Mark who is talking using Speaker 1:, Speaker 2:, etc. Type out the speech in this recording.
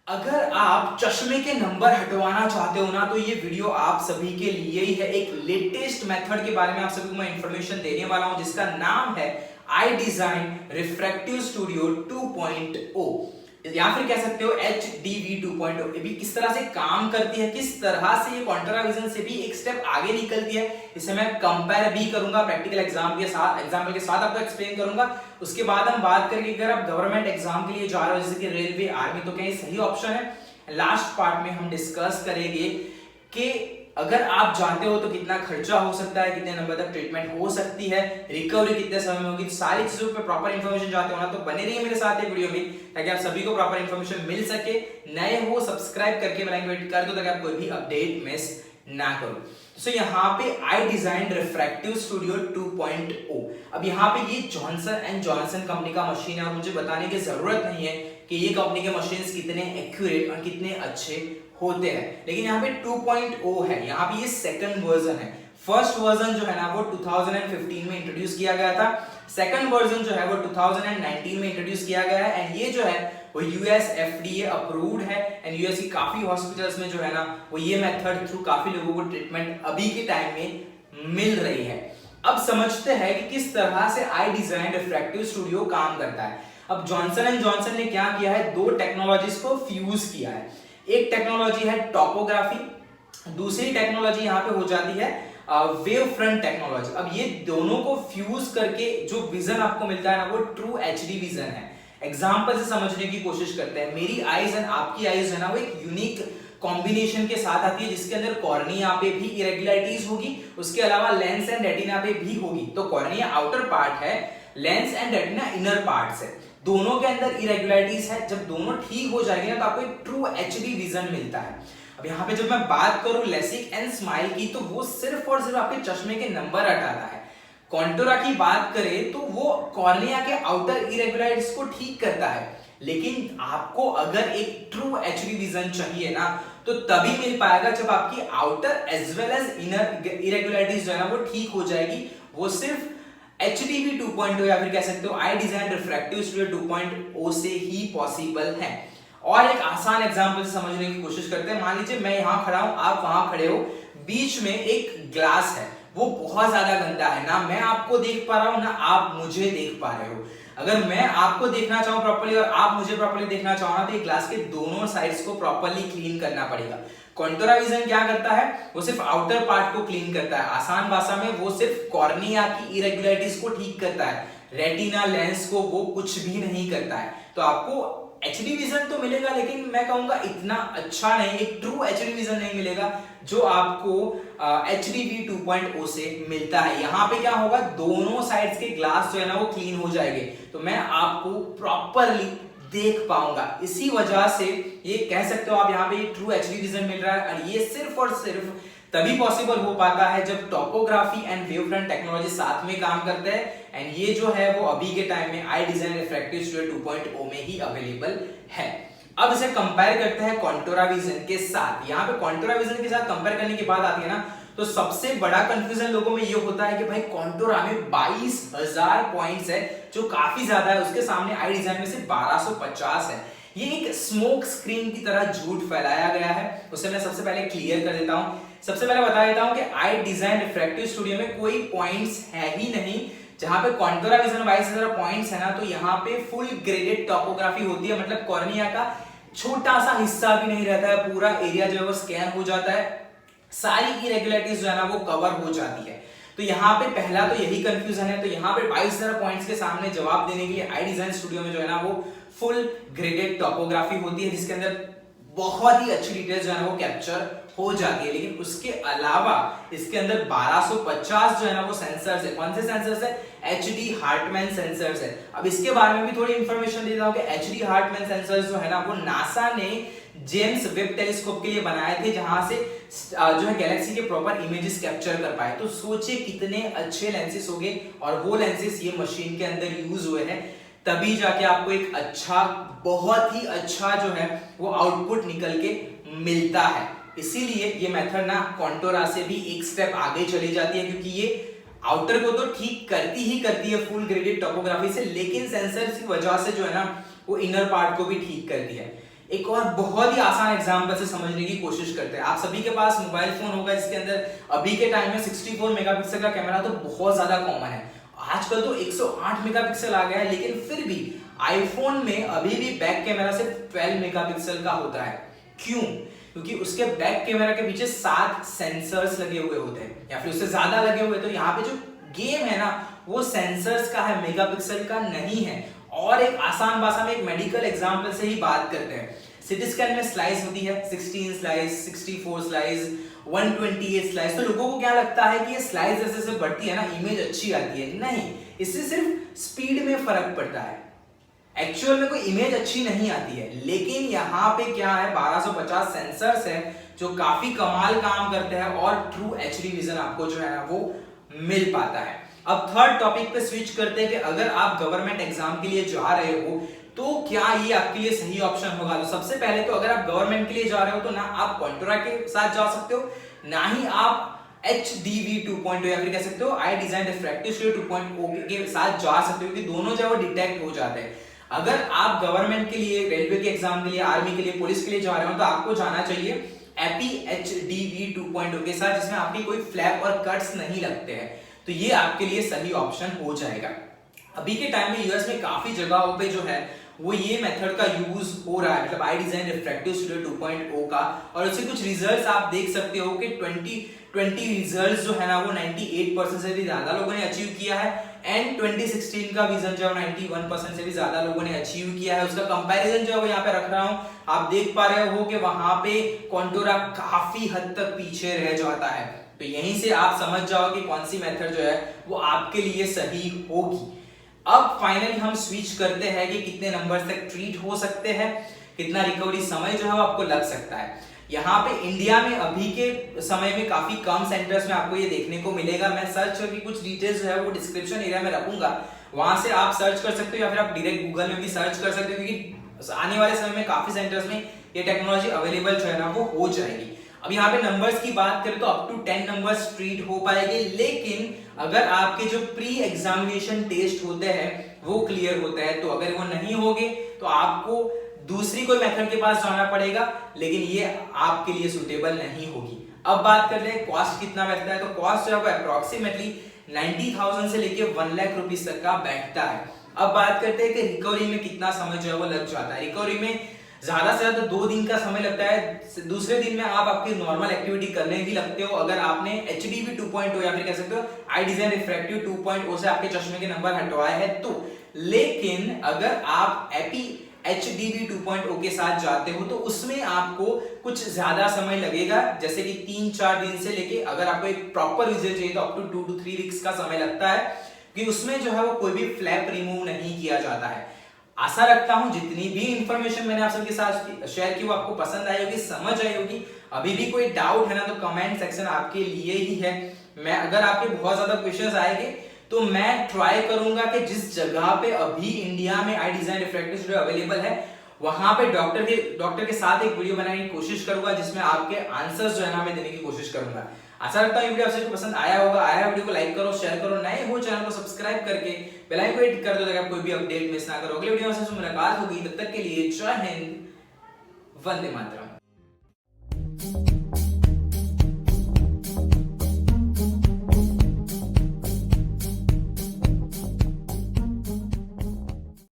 Speaker 1: अगर आप चश्मे के नंबर हटवाना चाहते हो ना तो ये वीडियो आप सभी के लिए ही है। एक लेटेस्ट मेथड के बारे में आप सभी को मैं इंफॉर्मेशन देने वाला हूं जिसका नाम है आई डिजाइन रिफ्रैक्टिव स्टूडियो 2.0 या फिर कह सकते हो HDV 2.0। ये भी किस तरह से काम करती है, किस तरह से ये कॉन्ट्रा विजन से भी एक स्टेप आगे निकलती है, इसे मैं कंपेयर भी करूंगा प्रैक्टिकल एग्जाम्पल के साथ आपको एक्सप्लेन करूंगा। उसके बाद हम बात करेंगे अगर आप गवर्नमेंट एग्जाम के लिए जा रहे हो जैसे कि रेलवे, आर्मी, तो क्या ये सही ऑप्शन है। लास्ट पार्ट में हम डिस्कस करेंगे कि अगर आप जानते हो तो कितना खर्चा हो सकता है, कितने नंबर तक ट्रीटमेंट हो सकती है, रिकवरी कितने समय में होगी, सारी चीजों पे प्रॉपर इंफॉर्मेशन चाहते हो ना तो बने रहिए मेरे साथ ये वीडियो में ताकि आप सभी को प्रॉपर इंफॉर्मेशन मिल सके। नए हो सब्सक्राइब करके बेल आइकन क्लिक कर दो ताकि आप कोई भी अपडेट मिस ना करो। तो यहाँ पे आई डिजाइन रिफ्रैक्टिव स्टूडियो 2.0, अब यहाँ पे ये जॉनसन एंड जॉनसन कंपनी का मशीन है और मुझे बताने की जरूरत नहीं है कि ये कंपनी के मशीन्स कितने एक्यूरेट और कितने अच्छे होते हैं, लेकिन यहाँ पे 2.0 है। यहाँ पे ये सेकंड वर्जन है। फर्स्ट वर्जन जो है ना वो 2015 में इंट्रोड्यूस किया गया था, सेकंड वर्जन जो है वो 2019 में इंट्रोड्यूस किया गया है एंड ये जो है वो यूएस FDA अप्रूव्ड है एंड यूएस की काफी हॉस्पिटल्स में जो है ना वो ये मेथड थ्रू काफी लोगों को ट्रीटमेंट अभी के टाइम में मिल रही है। अब समझते हैं कि किस तरह से आई डिजाइन रिफ्रैक्टिव स्टूडियो काम करता है। अब जॉनसन एंड जॉनसन ने क्या किया है, दो टेक्नोलॉजीज को फ्यूज किया है। एक टेक्नोलॉजी है टॉपोग्राफी, दूसरी टेक्नोलॉजी यहाँ पे हो जाती है वेव फ्रंट टेक्नोलॉजी। अब ये दोनों को फ्यूज करके जो विजन आपको मिलता है ना वो ट्रू HD विजन है। एग्जांपल से समझने की कोशिश करते हैं। मेरी आईज एंड आपकी आईज है ना वो एक यूनिक कॉम्बिनेशन के साथ आती है जिसके अंदर कॉर्निया पे भी इरेगुलरिटीज होगी, उसके अलावा लेंस एंड रेटिना पे भी होगी। तो कॉर्निया आउटर पार्ट है, lens and retina inner part है, दोनों के अंदर इरेगुलरिटीज है। जब दोनों ठीक हो जाएंगे ना तो आपको एक ट्रू HD विजन मिलता है। अब यहाँ पे जब मैं बात करूं लेसिक एंड स्माइल की तो वो सिर्फ और सिर्फ आपके चश्मे के नंबर हटाता है। कॉन्टोरा की बात करें तो वो कॉर्निया के आउटर इरेगुलरिटीज को ठीक करता है, लेकिन आपको अगर एक ट्रू HD विजन चाहिए ना तो तभी मिल पाएगा जब आपकी outer as well as inner irregularities जो है ना वो ठीक हो जाएगी। वो सिर्फ HDV 2.0 या फिर कह सकते हो आई डिजाइन रिफ्रैक्टिव स्टूडियो 2.0 से ही पॉसिबल है। और एक आसान एग्जांपल से समझने की कोशिश करते हैं। मान लीजिए मैं यहाँ खड़ा हूं, आप वहां खड़े हो, बीच में एक ग्लास है, वो बहुत ज्यादा गंदा है, ना मैं आपको देख पा रहा हूं ना आप मुझे देख पा रहे हो। अगर मैं आपको देखना चाहूं प्रॉपर्ली और आप मुझे प्रॉपर्ली देखना चाहो ना तो ये ग्लास के दोनों साइड्स को प्रॉपर्ली क्लीन करना पड़ेगा। कॉन्टोरा विजन क्या करता है, वो सिर्फ आउटर पार्ट को क्लीन करता है। आसान भाषा में वो सिर्फ कॉर्निया की इरेगुलरिटीज को ठीक करता है, रेटिना लेंस को वो कुछ भी नहीं करता है। तो आपको HD विजन तो मिलेगा लेकिन मैं कहूंगा इतना अच्छा नहीं, एक ट्रू HD विजन नहीं मिलेगा जो आपको HDV 2.0 से मिलता है। यहाँ पे क्या होगा, दोनों साइड्स के ग्लास जो है ना वो क्लीन हो जाएंगे तो मैं आपको प्रॉपरली देख पाऊंगा। इसी वजह से ये कह सकते हो आप यहाँ पे ट्रू HD विजन मिल रहा है और ये सिर्फ और सिर्फ तभी पॉसिबल हो पाता है जब topography and wave front technology साथ में काम करते हैं एंड ये जो है वो अभी के टाइम में आई डिजाइन रिफ्रैक्टिव स्टूडियो 2.0 में ही अवेलेबल है। अब इसे कंपेयर करते हैं कॉन्टोरा विजन के साथ। यहाँ पे कॉन्टोरा विजन के साथ कंपेयर करने की बात आती है ना तो सबसे बड़ा कंफ्यूजन लोगों में ये होता है कि भाई कॉन्टोरा में 22,000 पॉइंट्स है जो काफी ज्यादा है, उसके सामने आई डिजाइन में सिर्फ 1250 है। ये एक स्मोक स्क्रीन की तरह झूठ फैलाया गया है, उसे मैं सबसे पहले क्लियर कर देता हूं। सबसे पहले बता देता हूं कि आई डिजाइन रिफ्रैक्टिव स्टूडियो में कोई पॉइंट्स है ही नहीं। जहां पे कॉन्टोरा विजन 22,000 पॉइंट्स है ना तो यहाँ पे फुल ग्रेडेड टॉपोग्राफी होती है, मतलब कॉर्निया का छोटा सा हिस्सा भी नहीं रहता है, पूरा एरिया जो है वो स्कैन हो जाता है, सारी इरेगुलरिटीज जो है ना वो कवर हो जाती है। तो यहाँ पे पहला तो यही कंफ्यूजन है। तो यहाँ पे 22,000 पॉइंट्स के सामने जवाब देने के लिए आई डिजाइन स्टूडियो में जो है ना वो फुल ग्रेडेड टॉपोग्राफी होती है जिसके अंदर बहुत ही अच्छी डिटेल्स जो है ना वो कैप्चर हो जाती है। लेकिन उसके अलावा इसके अंदर 1250 जो है ना वो सेंसर्स है। कौन से सेंसर्स है, HD हार्टमैन सेंसर्स है। अब इसके बारे में भी थोड़ी इंफॉर्मेशन देता हूं कि HD हार्टमैन सेंसर्स जो है ना वो नासा ने जेम्स वेब टेलीस्कोप के लिए बनाए थे जहां से जो है गैलेक्सी के प्रॉपर इमेजेस कैप्चर कर पाए। तो सोचिए कितने अच्छे लेंसेस होंगे और वो लेंसेस ये मशीन के अंदर यूज हुए हैं, तभी जाके आपको एक अच्छा, बहुत ही अच्छा जो है वो आउटपुट निकल के मिलता है। इसीलिए ये मेथड ना कॉन्टोरा से भी एक स्टेप आगे चली जाती है क्योंकि ये आउटर को तो ठीक करती ही करती है फुल ग्रेडेड टॉपोग्राफी से, लेकिन सेंसर की वजह से जो है ना वो इनर पार्ट को भी ठीक करती है। एक और बहुत ही आसान एग्जांपल से समझने की कोशिश करते हैं। आप सभी के पास मोबाइल फोन होगा जिसके अंदर अभी के टाइम में 64 मेगापिक्सल का कैमरा तो बहुत ज्यादा कॉमन है। आजकल तो 108 मेगापिक्सल आ गया है, लेकिन फिर भी आईफोन में अभी भी बैक कैमरा सिर्फ 12 मेगापिक्सल का होता है। क्यों? क्योंकि उसके बैक कैमरा के पीछे 7 सेंसर्स लगे हुए होते हैं या फिर उससे ज्यादा लगे हुए। तो यहाँ पे जो गेम है ना वो सेंसर्स का है, मेगापिक्सल का नहीं है। और एक आसान भाषा में एक मेडिकल एग्जांपल से ही बात करते हैं। सिटी स्कैन में स्लाइस होती है 16 स्लाइस, 64 स्लाइस, 128 स्लाइस। तो लोगों को क्या लगता है कि ये स्लाइस जैसे जैसे बढ़ती है ना इमेज अच्छी आती है। नहीं, इससे सिर्फ स्पीड में फर्क पड़ता है, एक्चुअल में कोई इमेज अच्छी नहीं आती है। लेकिन यहाँ पे क्या है, 1250 सेंसर्स है जो काफी कमाल काम करते हैं और ट्रू एचडी विजन आपको जो है ना वो मिल पाता है। अब थर्ड टॉपिक पे स्विच करते हैं कि अगर आप गवर्नमेंट एग्जाम के लिए जा रहे हो तो क्या ये आपके लिए सही ऑप्शन होगा। तो सबसे पहले तो अगर आप गवर्नमेंट के लिए जा रहे हो तो ना आप कॉन्टोरा के साथ जा सकते हो, ना ही आप HDV 2.0 या फिर कह सकते हो आई डिजाइन रिफ्रैक्टिव स्टूडियो 2.0 के साथ जा सकते हो, क्योंकि दोनों जो है वो डिटेक्ट हो जाते हैं। अगर आप गवर्नमेंट के लिए, रेलवे के एग्जाम के लिए, आर्मी के लिए, पुलिस के लिए जा रहे हो तो आपको जाना चाहिए एपी HDV 2.0 के साथ, जिसमें आपकी कोई फ्लैप और कट्स नहीं लगते हैं। तो ये आपके लिए सही ऑप्शन हो जाएगा। अभी के टाइम में यूएस में काफी जगहों पे जो है वो ये मेथड का यूज हो रहा है, मतलब आई डिजाइन रिफ्रैक्टिव स्टूडियो 2.0 का। और उससे कुछ रिजल्ट्स आप देख सकते हो कि 2020 रिजल्ट्स जो है ना वो 98% से भी ज्यादा लोगों ने अचीव किया है, एंड 2016 का विजन जो है 91% से भी ज्यादा लोगों ने अचीव किया है। उसका कंपैरिजन जो है वो यहाँ पे रख रहा हूँ, आप देख पा रहे हो कि वहां पे कॉन्टोरा काफी हद तक पीछे रह जाता है। तो यहीं से आप समझ जाओ कि कौन सी मेथड जो है वो आपके लिए सही होगी। अब फाइनली हम स्विच करते हैं कि कितने नंबर तक ट्रीट हो सकते हैं, कितना रिकवरी समय जो है वो आपको लग सकता है। यहाँ पे इंडिया में अभी के समय में काफी कम सेंटर्स में आपको ये देखने को मिलेगा। मैं सर्च करके कुछ डिटेल्स जो है वो डिस्क्रिप्शन एरिया में रखूंगा, वहां से आप सर्च कर सकते हो या फिर आप डायरेक्ट गूगल में भी सर्च कर सकते हो, क्योंकि आने वाले समय में काफी सेंटर्स में ये टेक्नोलॉजी अवेलेबल जो है ना वो हो जाएगी। अब यहाँ पे नंबर्स की बात करें तो अप टू 10 नंबर्स ट्रीट हो पाएंगे, लेकिन अगर आपके जो प्री एग्जामिनेशन टेस्ट होते हैं वो क्लियर होते हैं, तो अगर वो नहीं होंगे तो आपको दूसरी कोई मेथड के पास जाना पड़ेगा, लेकिन ये आपके लिए सुटेबल नहीं होगी। अब बात कर ले कॉस्ट कितना बैठता है, तो कॉस्ट जो है वो अप्रोक्सीमेटली 90,000 से लेके 1 लाख रुपीस तक का बैठता है। अब बात करते हैं कि रिकवरी में कितना समय जो है वो लग जाता है। रिकवरी में ज्यादा से ज्यादा 2 दिन का समय लगता है। दूसरे दिन में आप आपकी नॉर्मल एक्टिविटी करने भी लगते हो, अगर आपने HDV 2.0 या फिर कह सकते हो आई डिजाइन रिफ्रैक्टिव 2.0 से आपके चश्मे के नंबर हटवाए हैं तो। लेकिन अगर आप एपी HDV 2.0 के साथ जाते हो तो उसमें आपको कुछ ज्यादा समय लगेगा, जैसे कि 3-4 दिन से लेके अगर आपको एक प्रॉपर रिजल्ट चाहिए तो अप टू 2 to 3 वीक्स का समय लगता है, कि उसमें जो है वो कोई भी फ्लैप रिमूव नहीं किया जाता है। आशा रखता हूं जितनी भी इंफॉर्मेशन मैंने आप सबके साथ शेयर की वो आपको पसंद आई होगी, समझ आई होगी। अभी भी कोई डाउट है ना तो कमेंट सेक्शन आपके लिए ही है। मैं अगर आपके बहुत ज्यादा क्वेश्चंस आएंगे तो मैं ट्राई करूंगा कि जिस जगह पे अभी इंडिया में आई डिजाइन रिफ्रैक्टिव स्टूडियो अवेलेबल है वहां पे डॉक्टर के साथ एक वीडियो बनाने की कोशिश करूंगा, जिसमें आपके आंसर्स जो है ना मैं देने की कोशिश करूंगा। आशा रखता हूं ये वीडियो आप सबको पसंद आया होगा। वीडियो को लाइक करो, शेयर करो, नए हो चैनल को सब्सक्राइब करके बेल आइकन को हिट कर दो ताकि आप कोई भी अपडेट मिस ना करो। अगले वीडियो में मुलाकात होगी, तब तक के लिए जय हिंद, वंदे मातरम।